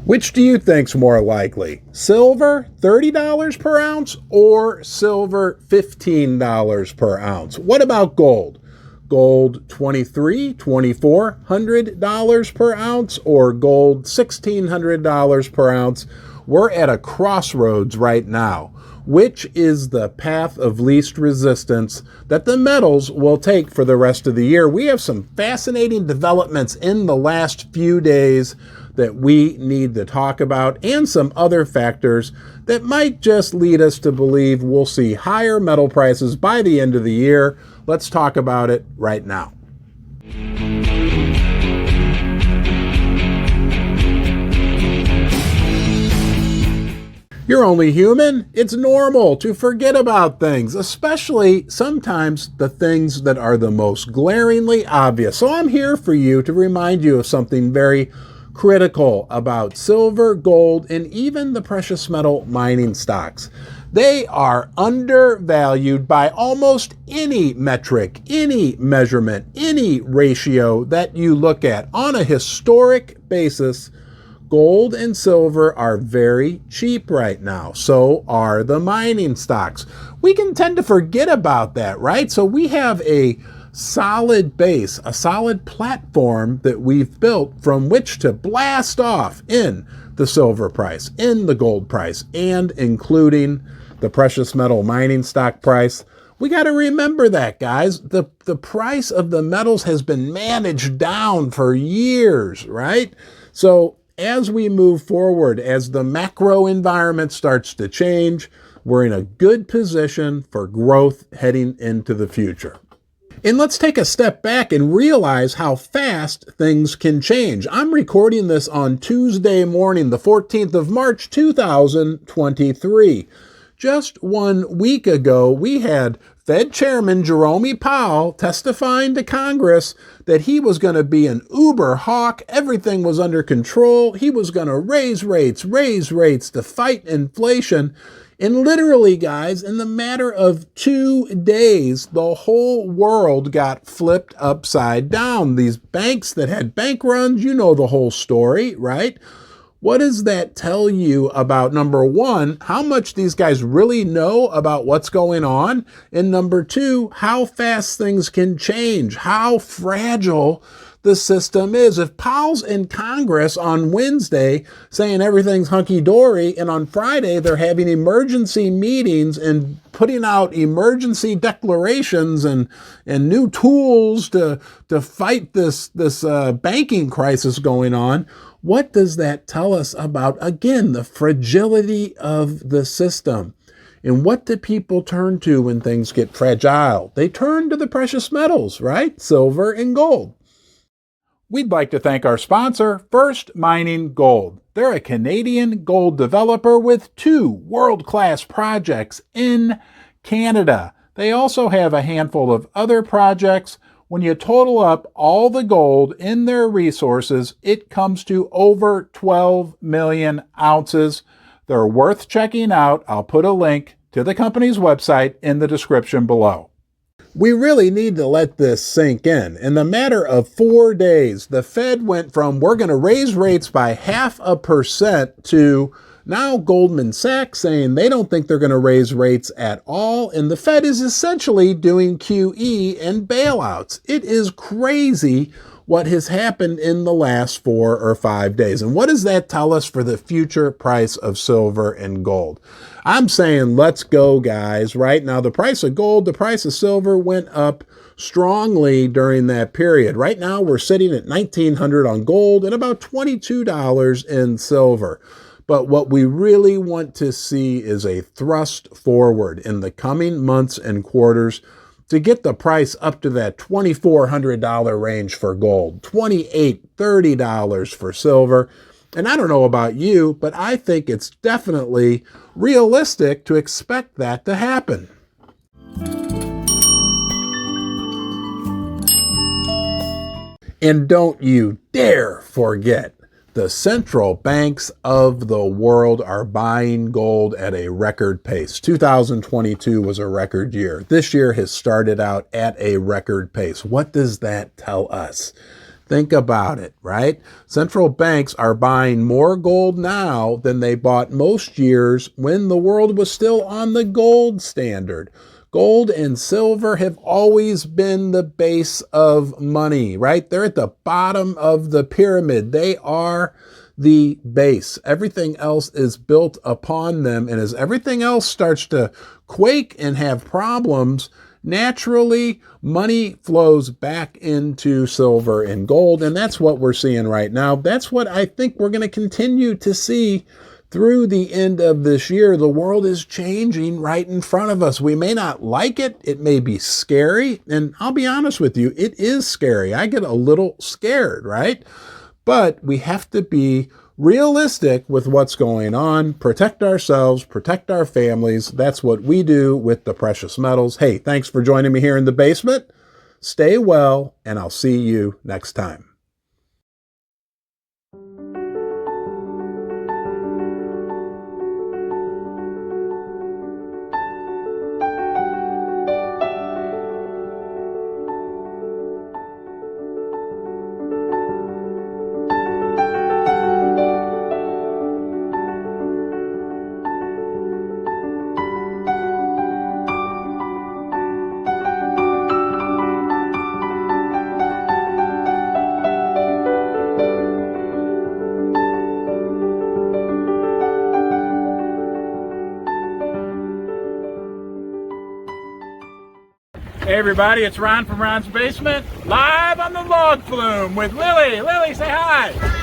Which do you think's more likely? Silver, $30 per ounce, or silver, $15 per ounce? What about gold? Gold, $2,300, $2,400 per ounce, or gold, $1,600 per ounce? We're at a crossroads right now. Which is the path of least resistance that the metals will take for the rest of the year? We have some fascinating developments in the last few days that we need to talk about, and some other factors that might just lead us to believe we'll see higher metal prices by the end of the year. Let's talk about it right now. You're only human. It's normal to forget about things, especially sometimes the things that are the most glaringly obvious. So I'm here for you to remind you of something very critical about silver, gold, and even the precious metal mining stocks. They are undervalued by almost any metric, any measurement, any ratio that you look at. On a historic basis, gold and silver are very cheap right now. So are the mining stocks. We can tend to forget about that, right? So we have a solid base, a solid platform that we've built from which to blast off in the silver price, in the gold price, and including the precious metal mining stock price. We got to remember that, guys. The price of the metals has been managed down for years, right? So as we move forward, as the macro environment starts to change, we're in a good position for growth heading into the future. And let's take a step back and realize how fast things can change. I'm recording this on Tuesday morning, the 14th of March, 2023. Just 1 week ago, we had Fed Chairman Jerome Powell testifying to Congress that he was going to be an uber hawk. Everything was under control. He was going to raise rates to fight inflation. And literally, guys, in the matter of 2 days, the whole world got flipped upside down. These banks that had bank runs, you know the whole story, right? What does that tell you about, number one, how much these guys really know about what's going on? And number two, how fast things can change, how fragile the system is. If Powell's in Congress on Wednesday saying everything's hunky-dory, and on Friday they're having emergency meetings and putting out emergency declarations and new tools to fight this banking crisis going on, what does that tell us about, again, the fragility of the system? And what do people turn to when things get fragile? They turn to the precious metals, right? Silver and gold. We'd like to thank our sponsor, First Mining Gold. They're a Canadian gold developer with 2 world-class projects in Canada. They also have a handful of other projects. When you total up all the gold in their resources, it comes to over 12 million ounces. They're worth checking out. I'll put a link to the company's website in the description below. We really need to let this sink in. In the matter of 4 days, the Fed went from we're going to raise rates by 0.5% to now Goldman Sachs saying they don't think they're going to raise rates at all. And the Fed is essentially doing QE and bailouts. It is crazy what has happened in the last 4 or 5 days. And what does that tell us for the future price of silver and gold? I'm saying let's go, guys. Right now, the price of gold, the price of silver went up strongly during that period. Right now, we're sitting at $1,900 on gold and about $22 in silver. But what we really want to see is a thrust forward in the coming months and quarters to get the price up to that $2,400 range for gold, $28, $30 for silver. And I don't know about you, but I think it's definitely realistic to expect that to happen. And don't you dare forget, the central banks of the world are buying gold at a record pace. 2022 was a record year. This year has started out at a record pace. What does that tell us? Think about it, right? Central banks are buying more gold now than they bought most years when the world was still on the gold standard. Gold and silver have always been the base of money, right? They're at the bottom of the pyramid. They are the base. Everything else is built upon them. And as everything else starts to quake and have problems, naturally, money flows back into silver and gold, and that's what we're seeing right now. That's what I think we're going to continue to see through the end of this year. The world is changing right in front of us. We may not like it. It may be scary, and I'll be honest with you, it is scary. I get a little scared, right? But we have to be realistic with what's going on, protect ourselves, protect our families. That's what we do with the precious metals. Hey, thanks for joining me here in the basement. Stay well, and I'll see you next time. Hey everybody, it's Ron from Ron's Basement, live on the log flume with Lily. Lily, say hi.